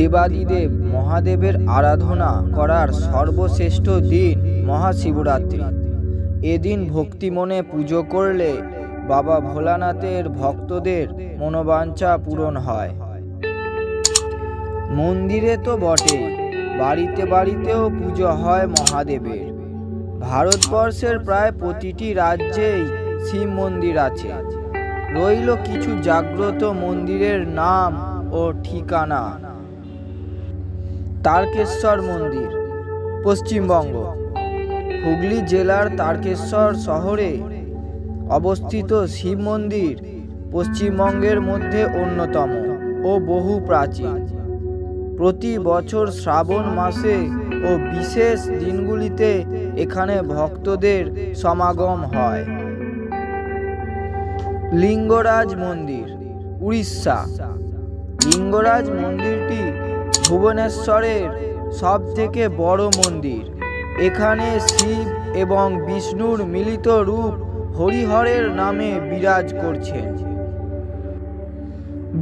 দেবাদিদেব মহাদেবের আরাধনা করার সর্বশ্রেষ্ঠ দিন মহাশিবরাত্রি। এদিন ভক্তি মনে পুজো করলে বাবা ভোলানাথের ভক্তদের মনোবাঞ্ছা পূরণ হয়। মন্দিরে তো বটে, বাড়িতে বাড়িতেও পুজো হয় মহাদেবের। ভারতবর্ষের প্রায় প্রতিটি রাজ্যেই শিব মন্দির আছে। রইল কিছু জাগ্রত মন্দিরের নাম ও ঠিকানা। তারকেশ্বর মন্দির, পশ্চিমবঙ্গ। হুগলি জেলার তারকেশ্বর শহরে অবস্থিত শিব মন্দির পশ্চিমবঙ্গের মধ্যে অন্যতম ও বহু প্রাচীন। প্রতি বছর শ্রাবণ মাসে ও বিশেষ দিনগুলিতে এখানে ভক্তদের সমাগম হয়। লিঙ্গরাজ মন্দির, উড়িষ্যা। লিঙ্গরাজ মন্দিরটি ভুবনেশ্বরের সবথেকে বড় মন্দির। এখানে শিব এবং বিষ্ণুর মিলিত রূপ হরিহরের নামে বিরাজ করছেন।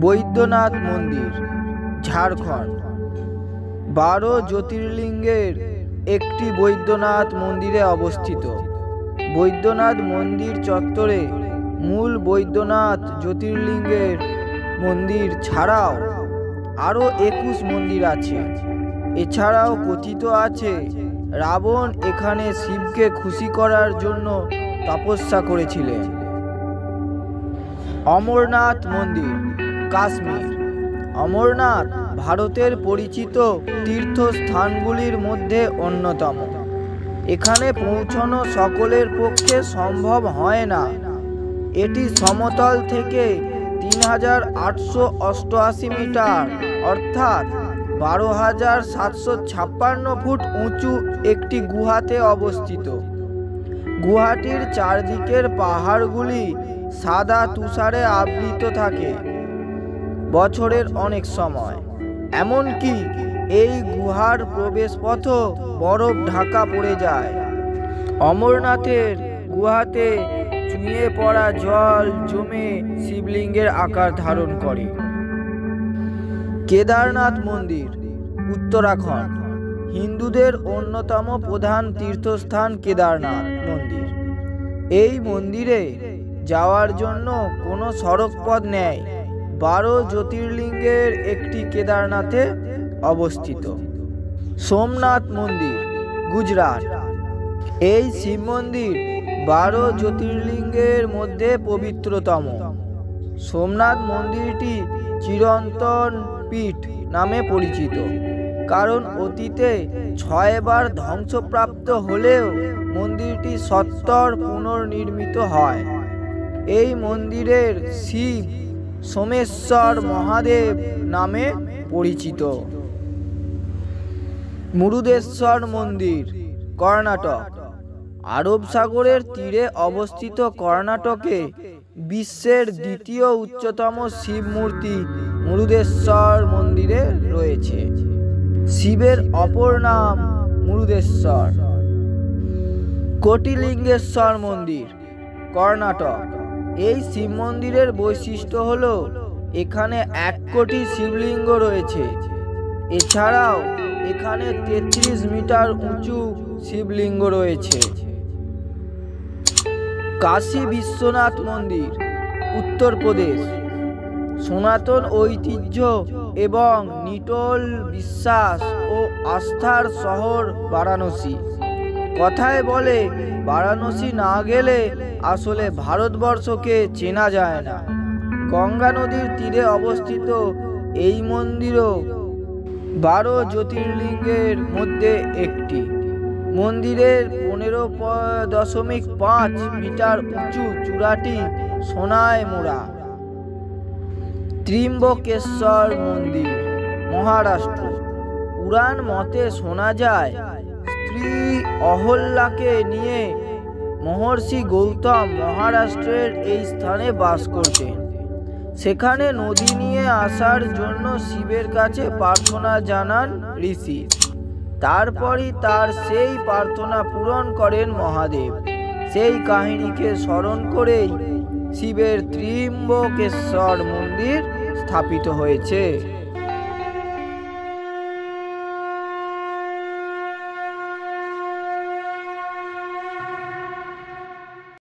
বৈদ্যনাথ মন্দির, ঝাড়খণ্ড। 12 জ্যোতির্লিঙ্গের একটি বৈদ্যনাথ মন্দিরে অবস্থিত। বৈদ্যনাথ মন্দির চত্বরে মূল বৈদ্যনাথ জ্যোতির্লিঙ্গের মন্দির ছাড়াও আরও 21 মন্দির আছে। এছাড়াও কথিত আছে রাবণ এখানে শিবকে খুশি করার জন্য তপস্যা করেছিলেন। অমরনাথ মন্দির, কাশ্মীর। অমরনাথ ভারতের পরিচিত তীর্থস্থানগুলির মধ্যে অন্যতম। এখানে পৌঁছানো সকলের পক্ষে সম্ভব হয় না। এটি সমতল থেকে 3888 মিটার অর্থাৎ 12,756 ফুট উঁচু একটি গুহাতে অবস্থিত। গুহাটির চারদিকের পাহাড়গুলি সাদা তুষারে আবৃত থাকে বছরের অনেক সময়। এমনকি এই গুহার প্রবেশপথও বরফ ঢাকা পড়ে যায়। অমরনাথের গুহাতে চুঁইয়ে পড়া জল জমে শিবলিঙ্গের আকার ধারণ করে। কেদারনাথ মন্দির, উত্তরাখণ্ড। হিন্দুদের অন্যতম প্রধান তীর্থস্থান কেদারনাথ মন্দির। এই মন্দিরে যাওয়ার জন্য কোনো সড়ক পথ নেই। 12 জ্যোতির্লিঙ্গের একটি কেদারনাথে অবস্থিত। সোমনাথ মন্দির, গুজরাট। এই শিব মন্দির 12 জ্যোতির্লিঙ্গের মধ্যে পবিত্রতম। সোমনাথ মন্দিরটি চিরন্তন পীঠ নামে পরিচিত, কারণ অতীতে 6 বার ধ্বংসপ্রাপ্ত হলেও মন্দিরটি সত্বর পুনর্নির্মিত হয়। এই মন্দিরের শিব সোমেশ্বর মহাদেব নামে পরিচিত। মুরুদেশ্বর মন্দির, কর্ণাটক। আরব সাগরের তীরে অবস্থিত কর্ণাটকে বিশ্বের দ্বিতীয় উচ্চতম শিব মূর্তি মুরুদেশ্বর মন্দিরে রয়েছে। শিবের অপর নাম মুরুদেশ্বর। কোটিলিঙ্গেশ্বর মন্দির, কর্ণাটক। এই শিব মন্দিরের বৈশিষ্ট্য হল এখানে 1 কোটি শিবলিঙ্গ রয়েছে। এছাড়াও এখানে 33 মিটার উঁচু শিবলিঙ্গ রয়েছে। কাশী বিশ্বনাথ মন্দির, উত্তরপ্রদেশ। সনাতন ঐতিহ্য এবং নিটল বিশ্বাস ও আস্থার শহর বারাণসী। কথায় বলে বারাণসী না গেলে আসলে ভারতবর্ষকে চেনা যায় না। গঙ্গা নদীর তীরে অবস্থিত এই মন্দিরও 12 জ্যোতির্লিঙ্গের মধ্যে একটি। মন্দিরের 15.5 মিটার উঁচু চূড়াটি সোনায় মোড়া। ত্রিম্বকেশ্বর মন্দির, মহারাষ্ট্র। পুরাণ মতে শোনা যায় স্ত্রী অহল্যাকে নিয়ে মহর্ষি গৌতম মহারাষ্ট্রের এই স্থানে বাস করতেন। সেখানে নদী নিয়ে আসার জন্য শিবের কাছে প্রার্থনা জানান ঋষি। তারপরই তার সেই প্রার্থনা পূরণ করেন মহাদেব। সেই কাহিনীকে স্মরণ করেই শিবের ত্রিম্বকেশ্বর মন্দির স্থাপিত হয়েছে।